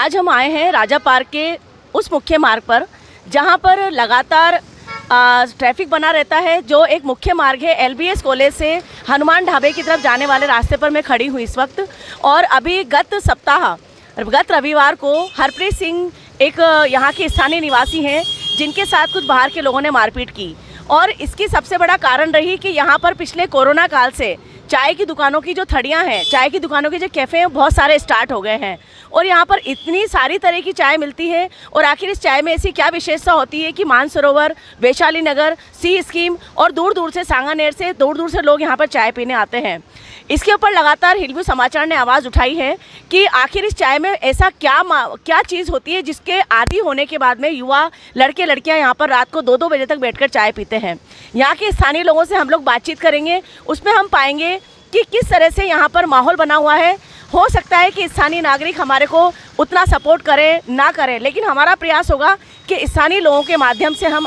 आज हम आए हैं राजा पार्क के उस मुख्य मार्ग पर जहां पर लगातार ट्रैफिक बना रहता है। जो एक मुख्य मार्ग है LBS कॉलेज से हनुमान ढाबे की तरफ जाने वाले रास्ते पर मैं खड़ी हूँ इस वक्त। और अभी गत रविवार को हरप्रीत सिंह एक यहाँ के स्थानीय निवासी हैं जिनके साथ कुछ बाहर के लोगों ने मारपीट की, और इसकी सबसे बड़ा कारण रही कि यहाँ पर पिछले कोरोना काल से चाय की दुकानों की जो थड़ियाँ हैं, चाय की दुकानों के जो कैफ़े हैं, बहुत सारे स्टार्ट हो गए हैं और यहाँ पर इतनी सारी तरह की चाय मिलती है। और आखिर इस चाय में ऐसी क्या विशेषता होती है कि मानसरोवर, वैशाली नगर, सी स्कीम और दूर दूर से, सांगानेर से दूर दूर से लोग यहाँ पर चाय पीने आते हैं। इसके ऊपर लगातार हिलव्यू समाचार ने आवाज़ उठाई है कि आखिर इस चाय में ऐसा क्या चीज़ होती है जिसके आदी होने के बाद में युवा लड़के लड़कियां यहाँ पर रात को 2-2 बजे तक बैठकर चाय पीते हैं। यहाँ के स्थानीय लोगों से हम लोग बातचीत करेंगे, उसमें हम पाएंगे कि किस तरह से यहाँ पर माहौल बना हुआ है। हो सकता है कि स्थानीय नागरिक हमारे को उतना सपोर्ट करें ना करें, लेकिन हमारा प्रयास होगा कि स्थानीय लोगों के माध्यम से हम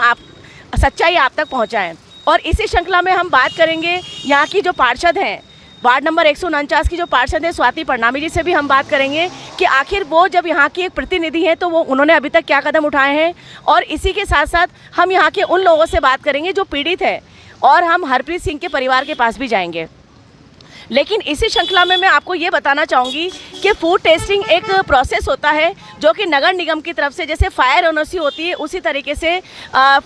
सच्चाई आप तक पहुँचाएँ। और इसी श्रृंखला में हम बात करेंगे यहाँ की जो पार्षद हैं, वार्ड नंबर 149 की जो पार्षद है स्वाति परनामी जी से भी हम बात करेंगे कि आखिर वो जब यहाँ की एक प्रतिनिधि हैं तो वो उन्होंने अभी तक क्या कदम उठाए हैं। और इसी के साथ साथ हम यहाँ के उन लोगों से बात करेंगे जो पीड़ित है, और हम हरप्रीत सिंह के परिवार के पास भी जाएंगे। लेकिन इसी श्रृंखला में मैं आपको ये बताना चाहूँगी कि फूड टेस्टिंग एक प्रोसेस होता है जो कि नगर निगम की तरफ से, जैसे फायर एनओसी होती है उसी तरीके से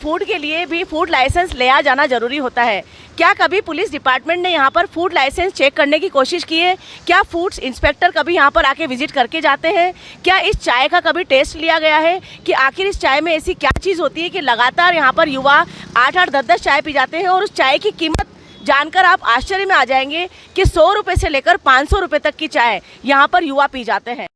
फूड के लिए भी फूड लाइसेंस लिया जाना ज़रूरी होता है। क्या कभी पुलिस डिपार्टमेंट ने यहाँ पर फूड लाइसेंस चेक करने की कोशिश की है? क्या फूड इंस्पेक्टर कभी यहाँ पर आके विजिट करके जाते हैं? क्या इस चाय का कभी टेस्ट लिया गया है कि आखिर इस चाय में ऐसी क्या चीज़ होती है कि लगातार यहाँ पर युवा 8-8, 10-10 चाय पी जाते हैं? और उस चाय की कीमत जानकर आप आश्चर्य में आ जाएंगे कि 100 रुपये से लेकर 500 रुपये तक की चाय यहाँ पर युवा पी जाते हैं।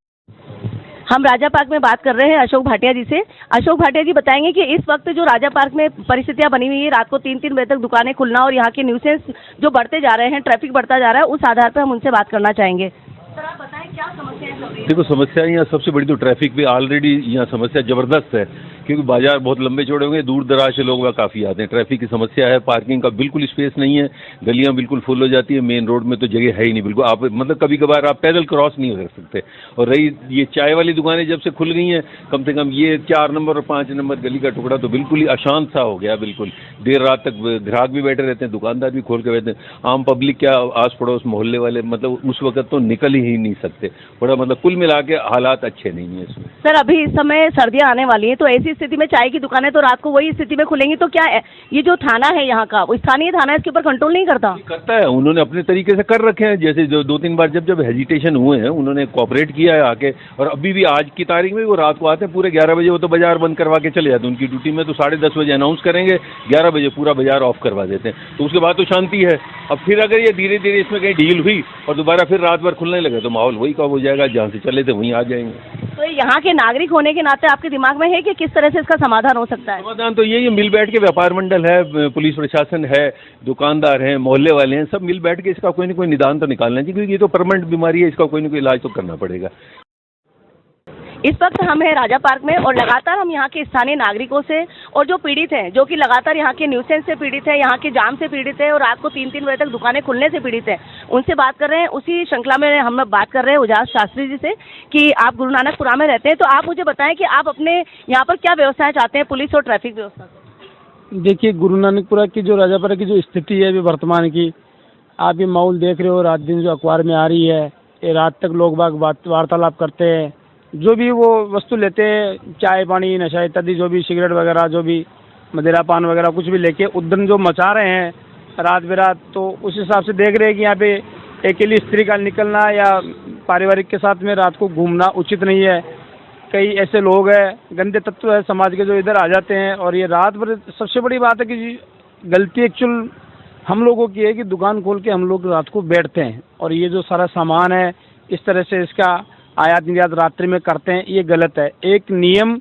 हम राजा पार्क में बात कर रहे हैं अशोक भाटिया जी से। अशोक भाटिया जी बताएंगे कि इस वक्त जो राजा पार्क में परिस्थितियां बनी हुई है, रात को 3-3 बजे तक दुकानें खुलना और यहाँ के न्यूसेंस जो बढ़ते जा रहे हैं, ट्रैफिक बढ़ता जा रहा है, उस आधार पर हम उनसे बात करना चाहेंगे। सर आप बताएं क्या समस्याएं चल रही है? देखो, समस्या यहाँ सबसे बड़ी तो ट्रैफिक पे ऑलरेडी यहाँ समस्या ज़बरदस्त है, क्योंकि बाजार बहुत लंबे चौड़े होंगे, दूर दराज से लोग वहाँ काफ़ी आते हैं। ट्रैफिक की समस्या है, पार्किंग का बिल्कुल स्पेस नहीं है, गलियाँ बिल्कुल फुल हो जाती है, मेन रोड में तो जगह है ही नहीं बिल्कुल। आप मतलब कभी कभार आप पैदल क्रॉस नहीं कर सकते। और रही ये चाय वाली दुकानें जब से खुल गई हैं, कम से कम ये 4 नंबर और 5 नंबर गली का टुकड़ा तो बिल्कुल ही अशांत सा हो गया। बिल्कुल देर रात तक ग्राहक भी बैठे रहते हैं, दुकानदार भी खोल के बैठे हैं, आम पब्लिक क्या आस पड़ोस मोहल्ले वाले मतलब उस वक्त तो निकल ही नहीं सकते। बड़ा मतलब कुल मिला के हालात अच्छे नहीं है इसमें। सर अभी इस समय सर्दियाँ आने वाली हैं, तो ऐसी स्थिति में चाय की दुकानें तो रात को वही स्थिति में खुलेंगी, तो क्या है ये जो थाना है यहाँ का, वो स्थानीय थाना है, इसके ऊपर कंट्रोल नहीं करता है? उन्होंने अपने तरीके से कर रखे हैं। जैसे 2-3 बार जब हेजिटेशन हुए हैं उन्होंने कोऑपरेट किया है आके, और अभी भी आज की तारीख में वो रात को आते हैं पूरे 11 बजे, वो तो बाजार बंद करवा के चले जाते हैं। उनकी ड्यूटी में तो 10:30 बजे अनाउंस करेंगे, 11 बजे पूरा बाजार ऑफ करवा देते हैं, तो उसके बाद तो शांति है। अब फिर अगर ये धीरे धीरे इसमें कहीं डील हुई और दोबारा फिर रात भर खुलने लगे तो माहौल वही कब हो जाएगा, जहाँ से चले थे वहीं आ जाएंगे। तो यहाँ के नागरिक होने के नाते आपके दिमाग में है कि किस तरह से इसका समाधान हो सकता है? समाधान तो यही मिल बैठ के, व्यापार मंडल है, पुलिस प्रशासन है, दुकानदार हैं, मोहल्ले वाले हैं, सब मिल बैठ के इसका कोई ना कोई निदान तो निकालना चाहिए, क्योंकि ये तो परमानेंट बीमारी है, इसका कोई ना कोई इलाज तो करना पड़ेगा। इस वक्त हम हैं राजा पार्क में और लगातार हम यहाँ के स्थानीय नागरिकों से और जो पीड़ित हैं, जो कि लगातार यहाँ के न्यूसेंस से पीड़ित है, यहाँ के जाम से पीड़ित है और रात को 3-3 बजे तक दुकानें खुलने से पीड़ित है, उनसे बात कर रहे हैं। उसी श्रृंखला में हम बात कर रहे हैं उजास शास्त्री जी से कि आप गुरु नानकपुरा में रहते हैं, तो आप मुझे बताएं कि आप अपने यहाँ पर क्या व्यवस्थाएं चाहते हैं पुलिस और ट्रैफिक व्यवस्था से? देखिए, गुरु नानकपुरा की जो राजापारा की जो स्थिति है अभी वर्तमान की, आप ये माहौल देख रहे हो, रात दिन जो अखबार में आ रही है, ये रात तक लोग बाग वार्तालाप करते हैं, जो भी वो वस्तु लेते हैं, चाय पानी नशा इत्यादि, जो भी सिगरेट वगैरह, जो भी मदिरा पान वगैरह कुछ भी लेके उद्यम जो मचा रहे हैं रात बेरात, तो उस हिसाब से देख रहे हैं कि यहाँ पे अकेली स्त्री का निकलना या पारिवारिक के साथ में रात को घूमना उचित नहीं है। कई ऐसे लोग हैं, गंदे तत्व है समाज के, जो इधर आ जाते हैं और ये रात भर। सबसे बड़ी बात है कि गलती एक्चुअल हम लोगों की है कि दुकान खोल के हम लोग रात को बैठते हैं और ये जो सारा सामान है इस तरह से इसका आयात निर्यात रात्रि में करते हैं, ये गलत है। एक नियम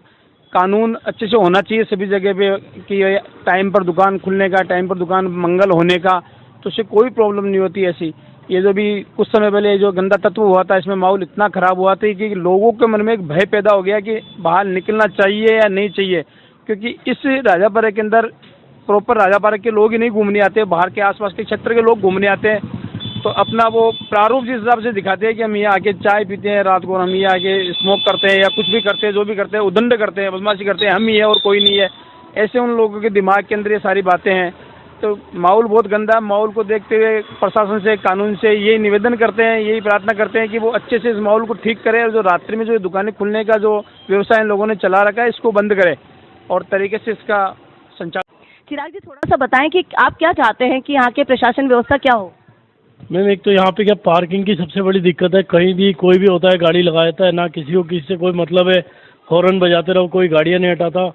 कानून अच्छे से होना चाहिए सभी जगह पे कि टाइम पर दुकान खुलने का, टाइम पर दुकान मंगल होने का, तो उससे कोई प्रॉब्लम नहीं होती ऐसी। ये जो भी कुछ समय पहले जो गंदा तत्व हुआ था, इसमें माहौल इतना ख़राब हुआ था कि लोगों के मन में एक भय पैदा हो गया कि बाहर निकलना चाहिए या नहीं चाहिए, क्योंकि इस राजापारा के अंदर प्रॉपर राजापारा के लोग ही नहीं घूमने आते, बाहर के आसपास के क्षेत्र के लोग घूमने आते हैं। तो अपना वो प्रारूप जिस हिसाब से दिखाते हैं कि हम यहाँ आके चाय पीते हैं रात को, हम यहाँ आके स्मोक करते हैं या कुछ भी करते हैं, जो भी करते हैं उदंड करते हैं, बदमाशी करते हैं, हम ही है और कोई नहीं है, ऐसे उन लोगों के दिमाग के अंदर ये सारी बातें हैं। तो माहौल बहुत गंदा है। माहौल को देखते हुए प्रशासन से, कानून से यही निवेदन करते हैं, यही प्रार्थना करते हैं कि वो अच्छे से इस माहौल को ठीक करे और जो रात्रि में जो दुकानें खुलने का जो व्यवसाय इन लोगों ने चला रखा है इसको बंद करे और तरीके से इसका संचालन। चिराग जी, थोड़ा सा बताएं कि आप क्या चाहते हैं कि यहाँ के प्रशासन व्यवस्था क्या हो? मैम एक तो यहाँ पे क्या पार्किंग की सबसे बड़ी दिक्कत है, कहीं भी कोई भी होता है गाड़ी लगा देता है, ना किसी को किसी से कोई मतलब है, हॉर्न बजाते रहो, कोई गाड़ियाँ नहीं हटाता।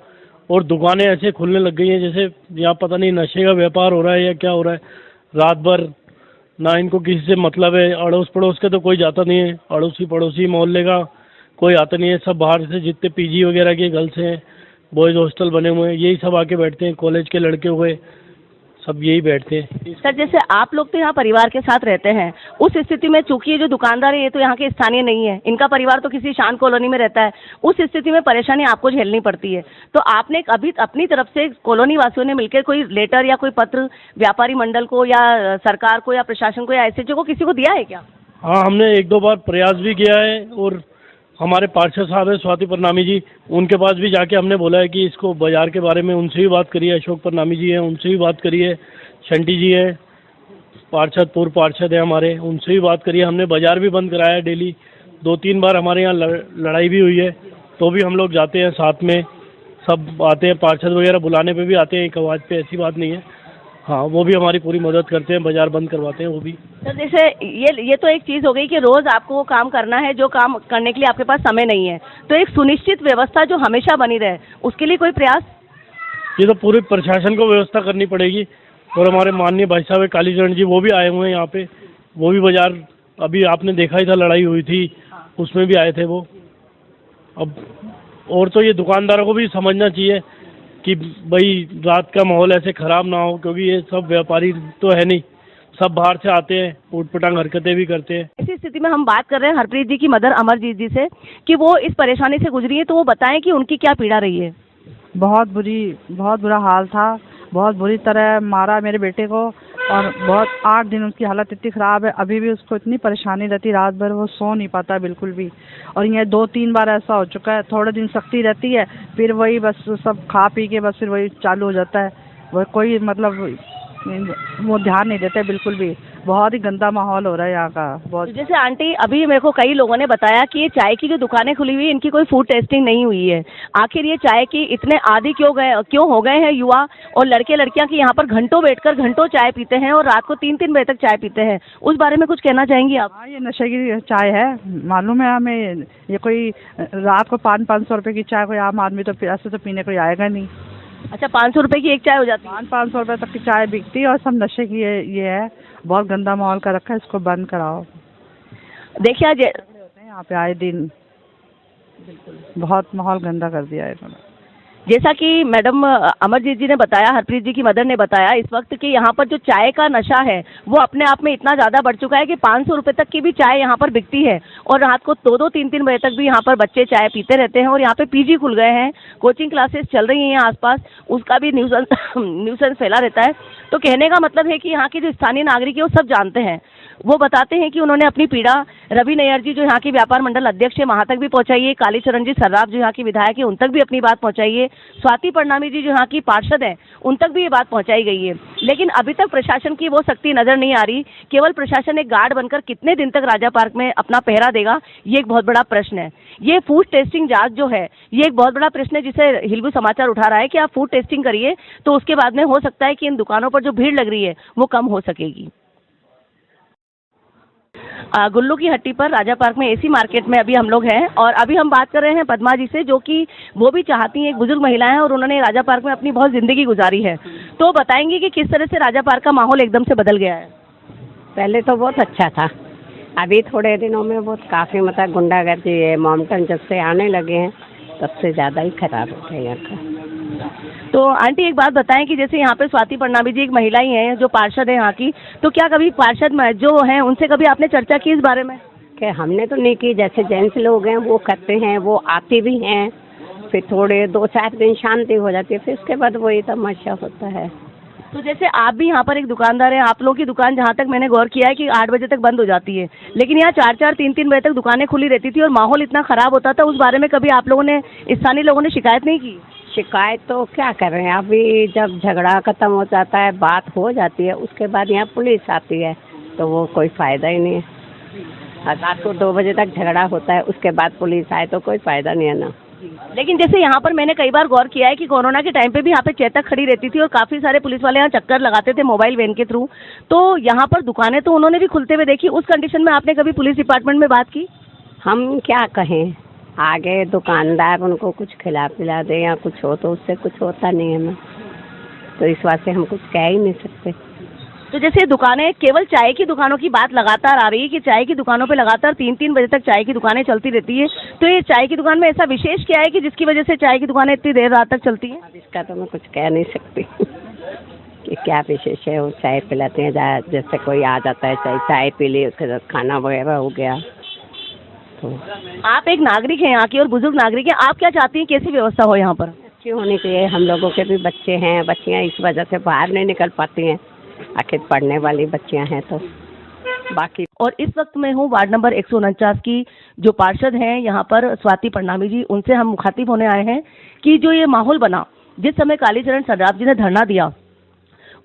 और दुकानें ऐसे खुलने लग गई हैं जैसे यहाँ पता नहीं नशे का व्यापार हो रहा है या क्या हो रहा है। रात भर ना इनको किसी से मतलब है, अड़ोस पड़ोस के तो कोई जाता नहीं है, अड़ोसी पड़ोसी मोहल्ले का कोई आता नहीं है, सब बाहर से जितने पीजी वगैरह के गर्ल्स हैं, बॉयज़ हॉस्टल बने हुए हैं, यही सब आके बैठते हैं, कॉलेज के लड़के हुए सब यही बैठते हैं। सर, जैसे आप लोग तो यहाँ परिवार के साथ रहते हैं, उस स्थिति में चूंकि ये जो दुकानदार है ये तो यहाँ के स्थानीय नहीं है, इनका परिवार तो किसी शांत कॉलोनी में रहता है, उस स्थिति में परेशानी आपको झेलनी पड़ती है। तो आपने अभी अपनी तरफ से कॉलोनी वासियों ने मिलकर कोई लेटर या कोई पत्र व्यापारी मंडल को या सरकार को या प्रशासन को या एसएचओ को किसी को दिया है क्या? हाँ, हमने एक दो बार प्रयास भी किया है और हमारे पार्षद साहब है स्वाति परनामी जी, उनके पास भी जाके हमने बोला है कि इसको बाज़ार के बारे में उनसे भी बात करिए, अशोक परनामी जी हैं उनसे भी बात करिए, शंटी जी है पार्षद, पूर्व पार्षद है हमारे, उनसे भी बात करिए। हमने बाज़ार भी बंद कराया है डेली, 2-3 बार हमारे यहाँ लड़ाई भी हुई है, तो भी हम लोग जाते हैं साथ में, सब आते हैं, पार्षद वगैरह बुलाने पे भी आते हैं एक आवाज़ पे, ऐसी बात नहीं है। हाँ, वो भी हमारी पूरी मदद करते हैं, बाज़ार बंद करवाते हैं वो भी। सर, जैसे ये तो एक चीज़ हो गई कि रोज़ आपको वो काम करना है जो काम करने के लिए आपके पास समय नहीं है, तो एक सुनिश्चित व्यवस्था जो हमेशा बनी रहे उसके लिए कोई प्रयास? ये तो पूरे प्रशासन को व्यवस्था करनी पड़ेगी और हमारे माननीय भाई साहब कालीचरण जी वो भी आए हुए हैं यहाँ पे, वो भी बाज़ार अभी आपने देखा ही था, लड़ाई हुई थी उसमें भी आए थे वो। अब और तो ये दुकानदारों को भी समझना चाहिए कि भाई रात का माहौल ऐसे ख़राब ना हो, क्योंकि ये सब व्यापारी तो है नहीं, सब बाहर से आते हैं, ऊट-पटांग हरकतें भी करते हैं। इसी स्थिति में हम बात कर रहे हैं हरप्रीत जी की मदर अमरजीत जी से कि वो इस परेशानी से गुजरी है, तो वो बताएं कि उनकी क्या पीड़ा रही है। बहुत बुरा हाल था, बहुत बुरी तरह मारा मेरे बेटे को और बहुत 8 दिन उसकी हालत इतनी ख़राब है, अभी भी उसको इतनी परेशानी रहती, रात भर वो सो नहीं पाता बिल्कुल भी। और ये 2-3 बार ऐसा हो चुका है, थोड़े दिन सख्ती रहती है, फिर वही बस सब खा पी के बस फिर वही चालू हो जाता है, वह कोई मतलब वो ध्यान नहीं देते बिल्कुल भी। बहुत ही गंदा माहौल हो रहा है यहाँ का बहुत। जैसे आंटी, अभी मेरे को कई लोगों ने बताया कि ये चाय की जो दुकानें खुली हुई है इनकी कोई फूड टेस्टिंग नहीं हुई है। आखिर ये चाय की इतने आदी क्यों हो गए हैं युवा और लड़के लड़कियां कि यहाँ पर घंटों बैठकर घंटों चाय पीते हैं और रात को 3-3 बजे तक चाय पीते हैं, उस बारे में कुछ कहना चाहेंगी आप? हाँ, ये नशे की चाय है, मालूम है हमें। ये कोई रात को 500-500 रुपये की चाय कोई आम आदमी तो ऐसे तो पीने कोई आएगा नहीं। अच्छा, 500 रुपये की एक चाय हो जाती है? 500 रुपये तक की चाय बिकती है और सब नशे की ये है। बहुत गंदा माहौल का रखा है, इसको बंद कराओ। देखिए आज होते हैं यहाँ पे आए दिन, बहुत माहौल गंदा कर दिया है इन्होंने। जैसा कि मैडम अमरजीत जी ने बताया, हरप्रीत जी की मदर ने बताया इस वक्त कि यहाँ पर जो चाय का नशा है वो अपने आप में इतना ज़्यादा बढ़ चुका है कि 500 रुपये तक की भी चाय यहाँ पर बिकती है और रात को 2-2, 3-3 बजे तक भी यहाँ पर बच्चे चाय पीते रहते हैं। और यहाँ पे पीजी खुल गए हैं, कोचिंग क्लासेस चल रही हैं आसपास, उसका भी न्यूसेंस फैला रहता है। तो कहने का मतलब है कि यहाँ के जो स्थानीय नागरिक है वो सब जानते हैं। वो बताते हैं कि उन्होंने अपनी पीड़ा रवि नैयर जी जो यहाँ के व्यापार मंडल अध्यक्ष है वहाँ तक भी पहुँचाई है, कालीचरण जी सर्राफ जो यहाँ की विधायक है उन तक भी अपनी बात पहुँचाई है, स्वाति परनामी जी जो यहाँ की पार्षद हैं उन तक भी ये बात पहुँचाई गई है। लेकिन अभी तक प्रशासन की वो सख्ती नज़र नहीं आ रही। केवल प्रशासन एक गार्ड बनकर कितने दिन तक राजा पार्क में अपना पहरा देगा, ये एक बहुत बड़ा प्रश्न है। ये फूड टेस्टिंग जांच जो है ये एक बहुत बड़ा प्रश्न है जिसे हिलगु समाचार उठा रहा है कि आप फूड टेस्टिंग करिए तो उसके बाद में हो सकता है कि इन दुकानों पर जो भीड़ लग रही है वो कम हो सकेगी। गुल्लू की हट्टी पर राजा पार्क में एसी मार्केट में अभी हम लोग हैं और अभी हम बात कर रहे हैं पद्मा जी से, जो कि वो भी चाहती हैं, एक बुजुर्ग महिला है और उन्होंने राजा पार्क में अपनी बहुत ज़िंदगी गुजारी है। तो बताएंगी कि किस तरह से राजा पार्क का माहौल एकदम से बदल गया है। पहले तो बहुत अच्छा था, अभी थोड़े दिनों में बहुत काफ़ी मतलब गुंडागर्दी है, मॉमटन जब से आने लगे हैं तब से ज़्यादा ही खराब हो गया यहाँ का। तो आंटी एक बात बताएं कि जैसे यहाँ पे स्वाति परनामी जी एक महिला ही हैं जो पार्षद है यहाँ की, तो क्या कभी पार्षद जो हैं उनसे कभी आपने चर्चा की इस बारे में? कि हमने तो नहीं की, जैसे जेंट्स लोग हैं वो करते हैं, वो आते भी हैं, फिर थोड़े 2-4 दिन शांति हो जाती है, फिर उसके बाद वही तमाशा होता है। तो जैसे आप भी यहाँ पर एक दुकानदार हैं, आप लोगों की दुकान जहाँ तक मैंने गौर किया है कि 8 बजे तक बंद हो जाती है, लेकिन यहाँ 4-4, 3-3 बजे तक दुकानें खुली रहती थी और माहौल इतना ख़राब होता था, उस बारे में कभी आप लोगों ने, स्थानीय लोगों ने शिकायत नहीं की? शिकायत तो क्या कर रहे हैं, अभी जब झगड़ा खत्म हो जाता है, बात हो जाती है, उसके बाद यहाँ पुलिस आती है तो वो कोई फ़ायदा ही नहीं है। रात को 2 बजे तक झगड़ा होता है, उसके बाद पुलिस आए तो कोई फ़ायदा नहीं है ना। लेकिन जैसे यहाँ पर मैंने कई बार गौर किया है कि कोरोना के टाइम पे भी यहाँ पे चेतक खड़ी रहती थी और काफ़ी सारे पुलिस वाले यहाँ चक्कर लगाते थे मोबाइल वैन के थ्रू, तो यहाँ पर दुकानें तो उन्होंने भी खुलते हुए देखी। उस कंडीशन में आपने कभी पुलिस डिपार्टमेंट में बात की? हम क्या कहें, आगे दुकानदार उनको कुछ खिला पिला दे या कुछ हो, तो उससे कुछ होता नहीं है ना, तो इस बात से हम कुछ कह ही नहीं सकते। तो जैसे दुकानें, केवल चाय की दुकानों की बात लगातार आ रही है कि चाय की दुकानों पे लगातार 3-3 बजे तक चाय की दुकानें चलती रहती है, तो ये चाय की दुकान में ऐसा विशेष क्या है कि जिसकी वजह से चाय की दुकानें इतनी देर रात तक चलती हैं? अब इसका तो मैं कुछ कह नहीं सकती कि क्या विशेष है। वो चाय पिलाते हैं, जैसे कोई आ जाता है, चाय पी ली, उसके साथ खाना वगैरह हो गया। तो आप एक नागरिक हैं यहाँ की और बुजुर्ग नागरिक हैं, आप क्या चाहती हैं, कैसी व्यवस्था हो यहाँ पर? अच्छी होनी चाहिए। हम लोगों के भी बच्चे हैं, बच्चियाँ इस वजह से बाहर नहीं निकल पाती हैं, आखिर पढ़ने वाली बच्चियाँ हैं तो बाकी। और इस वक्त मैं हूँ वार्ड नंबर 149 की जो पार्षद हैं यहाँ पर स्वाति परनामी जी, उनसे हम मुखातिब होने आए हैं कि जो ये माहौल बना, जिस समय कालीचरण सर्राफ जी ने धरना दिया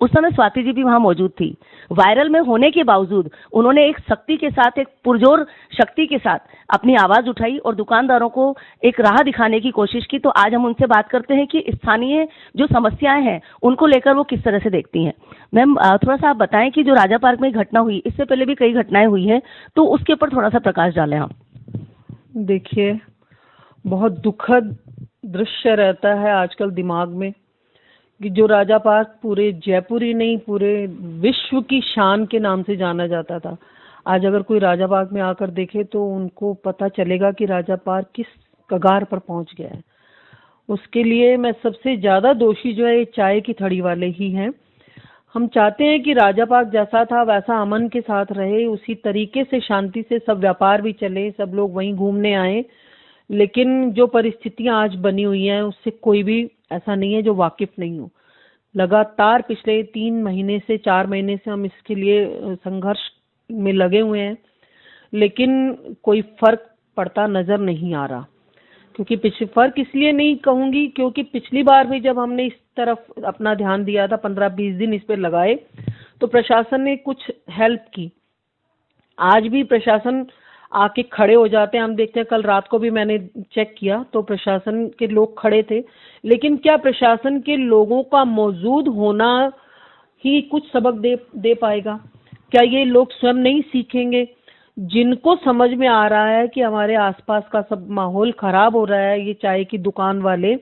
उस समय स्वाति जी भी वहाँ मौजूद थी। वायरल में होने के बावजूद उन्होंने एक शक्ति के साथ, एक पुरजोर शक्ति के साथ अपनी आवाज़ उठाई और दुकानदारों को एक राह दिखाने की कोशिश की। तो आज हम उनसे बात करते हैं कि स्थानीय जो समस्याएं हैं उनको लेकर वो किस तरह से देखती हैं। मैम, थोड़ा सा आप बताएं कि जो राजा पार्क में घटना हुई, इससे पहले भी कई घटनाएं हुई हैं, तो उसके ऊपर थोड़ा सा प्रकाश डालें आप। देखिए, बहुत दुखद दृश्य रहता है आजकल दिमाग में कि जो राजा पार्क पूरे जयपुर ही नहीं, पूरे विश्व की शान के नाम से जाना जाता था, आज अगर कोई राजा पार्क में आकर देखे तो उनको पता चलेगा कि राजा पार्क किस कगार पर पहुंच गया है। उसके लिए मैं सबसे ज़्यादा दोषी जो है ये चाय की थड़ी वाले ही हैं। हम चाहते हैं कि राजा पार्क जैसा था वैसा अमन के साथ रहे, उसी तरीके से शांति से सब व्यापार भी चले, सब लोग वहीं घूमने आए, लेकिन जो परिस्थितियां आज बनी हुई हैं उससे कोई भी ऐसा नहीं है जो वाकिफ नहीं हो। लगातार पिछले 3 महीने से 4 महीने से हम इसके लिए संघर्ष में लगे हुए हैं, लेकिन कोई फर्क पड़ता नजर नहीं आ रहा। क्योंकि फर्क इसलिए नहीं कहूँगी क्योंकि पिछली बार भी जब हमने इस तरफ अपना ध्यान दिया था, 15-20 दिन इस पर लगाए, तो प्रशासन ने कुछ हेल्प की। आज भी प्रशासन आके खड़े हो जाते हैं, हम देखते हैं। कल रात को भी मैंने चेक किया तो प्रशासन के लोग खड़े थे, लेकिन क्या प्रशासन के लोगों का मौजूद होना ही कुछ सबक दे पाएगा? क्या ये लोग स्वयं नहीं सीखेंगे? जिनको समझ में आ रहा है कि हमारे आसपास का सब माहौल खराब हो रहा है, ये चाय की दुकान वाले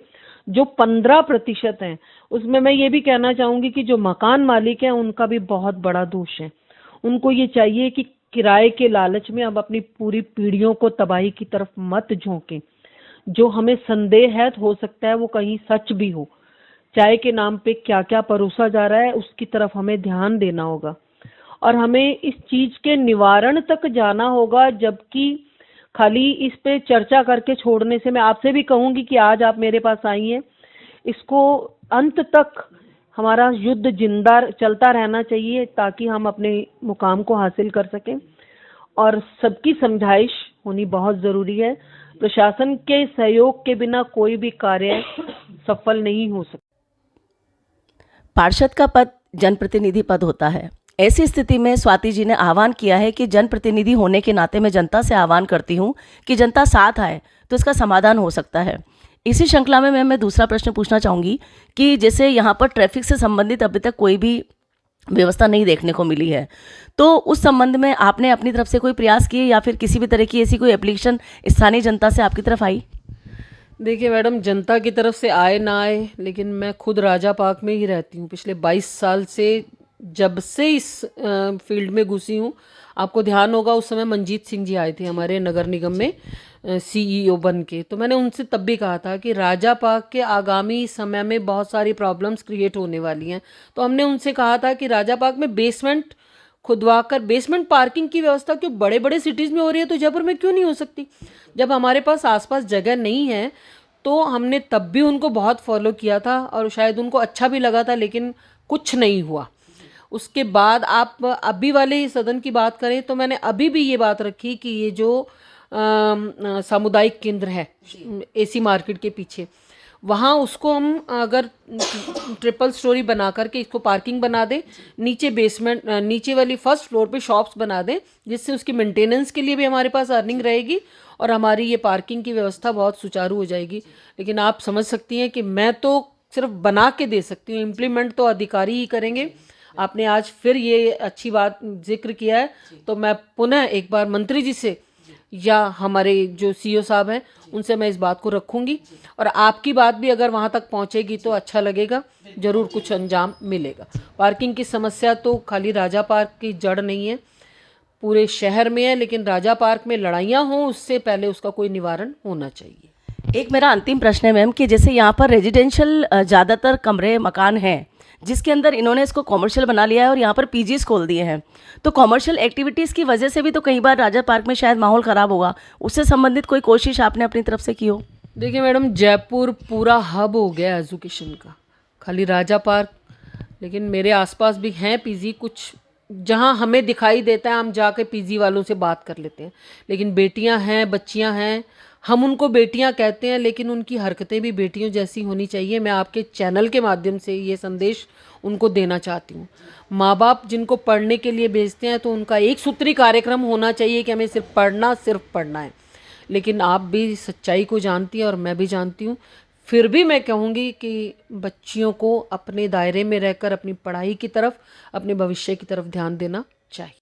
जो 15% हैं, उसमें मैं ये भी कहना चाहूँगी कि जो मकान मालिक हैं उनका भी बहुत बड़ा दोष है। उनको ये चाहिए कि किराए के लालच में अब अपनी पूरी पीढ़ियों को तबाही की तरफ मत झोंकें। जो हमें संदेह है, हो सकता है वो कहीं सच भी हो। चाय के नाम पे क्या क्या परोसा जा रहा है उसकी तरफ हमें ध्यान देना होगा और हमें इस चीज के निवारण तक जाना होगा। जबकि खाली इस पे चर्चा करके छोड़ने से, मैं आपसे भी कहूंगी कि आज आप मेरे पास आई हैं, इसको अंत तक हमारा युद्ध जिंदा चलता रहना चाहिए ताकि हम अपने मुकाम को हासिल कर सकें। और सबकी समझाइश होनी बहुत ज़रूरी है। प्रशासन के सहयोग के बिना कोई भी कार्य सफल नहीं हो सकता। पार्षद का पद जनप्रतिनिधि पद होता है। ऐसी स्थिति में स्वाति जी ने आह्वान किया है कि जनप्रतिनिधि होने के नाते मैं जनता से आह्वान करती हूँ कि जनता साथ आए तो इसका समाधान हो सकता है। इसी श्रृंखला में मैं दूसरा प्रश्न पूछना चाहूँगी कि जैसे यहाँ पर ट्रैफिक से संबंधित अभी तक कोई भी व्यवस्था नहीं देखने को मिली है, तो उस संबंध में आपने अपनी तरफ से कोई प्रयास किए या फिर किसी भी तरह की ऐसी कोई एप्लीकेशन स्थानीय जनता से आपकी तरफ आई? देखिए मैडम, जनता की तरफ से आए ना आए, लेकिन मैं खुद राजा पार्क में ही रहती हूँ पिछले 22 साल से। जब से इस फील्ड में घुसी हूँ, आपको ध्यान होगा उस समय मंजीत सिंह जी आए थे हमारे नगर निगम में CEO बन के। तो मैंने उनसे तब भी कहा था कि राजा पार्क के आगामी समय में बहुत सारी प्रॉब्लम्स क्रिएट होने वाली हैं। तो हमने उनसे कहा था कि राजा पार्क में बेसमेंट खुदवाकर बेसमेंट पार्किंग की व्यवस्था क्यों बड़े बड़े सिटीज़ में हो रही है तो जयपुर में क्यों नहीं हो सकती? जब हमारे पास आसपास जगह नहीं है तो हमने तब भी उनको बहुत फॉलो किया था और शायद उनको अच्छा भी लगा था, लेकिन कुछ नहीं हुआ। उसके बाद आप अभी वाले सदन की बात करें तो मैंने अभी भी ये बात रखी कि ये जो सामुदायिक केंद्र है एसी मार्केट के पीछे, वहाँ उसको हम अगर ट्रिपल स्टोरी बना करके इसको पार्किंग बना दें, नीचे बेसमेंट नीचे वाली फर्स्ट फ्लोर पे शॉप्स बना दें, जिससे उसकी मेंटेनेंस के लिए भी हमारे पास अर्निंग रहेगी और हमारी ये पार्किंग की व्यवस्था बहुत सुचारू हो जाएगी। लेकिन आप समझ सकती हैं कि मैं तो सिर्फ बना के दे सकती हूँ, इम्प्लीमेंट तो अधिकारी ही करेंगे। आपने आज फिर ये अच्छी बात जिक्र किया है, तो मैं पुनः एक बार मंत्री जी से या हमारे जो सीईओ साहब हैं उनसे मैं इस बात को रखूंगी, और आपकी बात भी अगर वहाँ तक पहुँचेगी तो अच्छा लगेगा, ज़रूर कुछ अंजाम मिलेगा। पार्किंग की समस्या तो खाली राजा पार्क की जड़ नहीं है, पूरे शहर में है, लेकिन राजा पार्क में लड़ाइयाँ हों उससे पहले उसका कोई निवारण होना चाहिए। एक मेरा अंतिम प्रश्न है मैम कि जैसे यहाँ पर रेजिडेंशियल ज़्यादातर कमरे मकान हैं, जिसके अंदर इन्होंने इसको कॉमर्शियल बना लिया है और यहाँ पर पीजीज खोल दिए हैं, तो कॉमर्शियल एक्टिविटीज़ की वजह से भी तो कई बार राजा पार्क में शायद माहौल ख़राब होगा, उससे संबंधित कोई कोशिश आपने अपनी तरफ से की हो? देखिए मैडम, जयपुर पूरा हब हो गया एजुकेशन का, खाली राजा पार्क, लेकिन मेरे आसपास भी हैं पीजी कुछ, जहाँ हमें दिखाई देता है हम जाके पीजी वालों से बात कर लेते हैं। लेकिन बेटियाँ हैं, बच्चियाँ हैं, हम उनको बेटियां कहते हैं, लेकिन उनकी हरकतें भी बेटियों जैसी होनी चाहिए। मैं आपके चैनल के माध्यम से ये संदेश उनको देना चाहती हूँ। माँ बाप जिनको पढ़ने के लिए भेजते हैं तो उनका एक सूत्री कार्यक्रम होना चाहिए कि हमें सिर्फ पढ़ना है। लेकिन आप भी सच्चाई को जानती हैं और मैं भी जानती हूँ, फिर भी मैं कहूँगी कि बच्चियों को अपने दायरे में रहकर अपनी पढ़ाई की तरफ, अपने भविष्य की तरफ ध्यान देना चाहिए।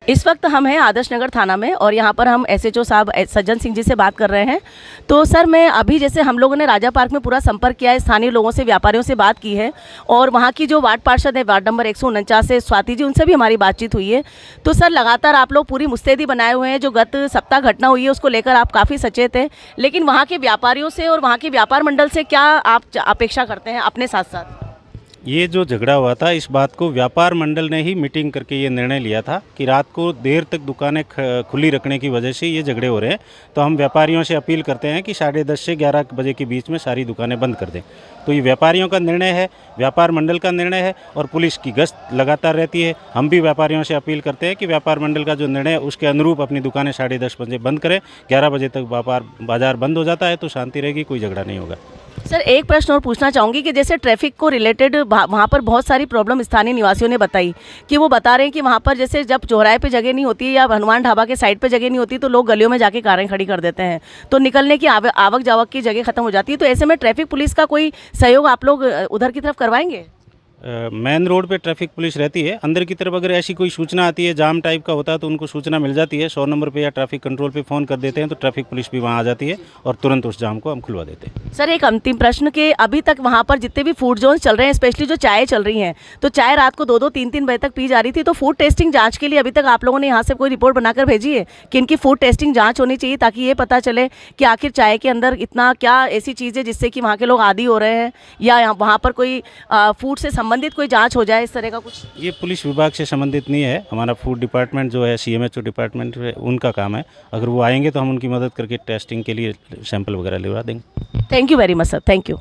इस वक्त हम हैं आदर्श नगर थाना में और यहाँ पर हम एसएचओ साहब सज्जन सिंह जी से बात कर रहे हैं। तो सर, मैं अभी जैसे हम लोगों ने राजा पार्क में पूरा संपर्क किया है, स्थानीय लोगों से, व्यापारियों से बात की है, और वहाँ की जो वार्ड पार्षद है वार्ड नंबर 149 से स्वाति जी, उनसे भी हमारी बातचीत हुई है। तो सर, लगातार आप लोग पूरी मुस्तैदी बनाए हुए हैं, जो गत सप्ताह घटना हुई है उसको लेकर आप काफ़ी सचेत हैं, लेकिन वहाँ के व्यापारियों से और वहाँ के व्यापार मंडल से क्या आप अपेक्षा करते हैं अपने साथ साथ? ये जो झगड़ा हुआ था, इस बात को व्यापार मंडल ने ही मीटिंग करके ये निर्णय लिया था कि रात को देर तक दुकानें खुली रखने की वजह से ये झगड़े हो रहे हैं। तो हम व्यापारियों से अपील करते हैं कि 10:30 से 11 बजे के बीच में सारी दुकानें बंद कर दें। तो ये व्यापारियों का निर्णय है, व्यापार मंडल का निर्णय है, और पुलिस की गश्त लगातार रहती है। हम भी व्यापारियों से अपील करते हैं कि व्यापार मंडल का जो निर्णय है उसके अनुरूप अपनी दुकानें 10:30 बजे बंद करें। 11 बजे तक बाजार बंद हो जाता है तो शांति रहेगी, कोई झगड़ा नहीं होगा। सर, एक प्रश्न और पूछना चाहूँगी कि जैसे ट्रैफिक को रिलेटेड वहाँ पर बहुत सारी प्रॉब्लम स्थानीय निवासियों ने बताई कि वो बता रहे हैं कि वहाँ पर जैसे जब चौराहे पे जगह नहीं होती है या हनुमान ढाबा के साइड पे जगह नहीं होती तो लोग गलियों में जाके कारें खड़ी कर देते हैं, तो निकलने की आवक जावक की जगह खत्म हो जाती है। तो ऐसे में ट्रैफिक पुलिस का कोई सहयोग आप लोग उधर की तरफ करवाएंगे? मेन रोड पे ट्रैफिक पुलिस रहती है। अंदर की तरफ अगर ऐसी कोई सूचना आती है, जाम टाइप का होता है, तो उनको सूचना मिल जाती है 100 नंबर पे या ट्रैफिक कंट्रोल पे फ़ोन कर देते हैं, तो ट्रैफिक पुलिस भी वहाँ आ जाती है और तुरंत उस जाम को हम खुलवा देते हैं। सर, एक अंतिम प्रश्न कि अभी तक वहाँ पर जितने भी फूड जोन चल रहे हैं, स्पेशली जो चाय चल रही हैं, तो चाय रात को 2-2, 3-3 बजे तक पी जा रही थी, तो फूड टेस्टिंग जाँच के लिए अभी तक आप लोगों ने यहाँ से कोई रिपोर्ट बनाकर भेजी है कि इनकी फूड टेस्टिंग जाँच होनी चाहिए, ताकि ये पता चले कि आखिर चाय के अंदर इतना क्या ऐसी चीज़ है जिससे कि वहाँ के लोग आदी हो रहे हैं, या वहाँ पर कोई फूड से संबंधित कोई जाँच हो जाए, इस तरह का कुछ? ये पुलिस विभाग से संबंधित नहीं है, हमारा फूड डिपार्टमेंट जो है CMHO डिपार्टमेंट उनका काम है। अगर वो आएंगे तो हम उनकी मदद करके टेस्टिंग के लिए सैंपल वगैरह लिवा देंगे। Thank you very much sir, thank you.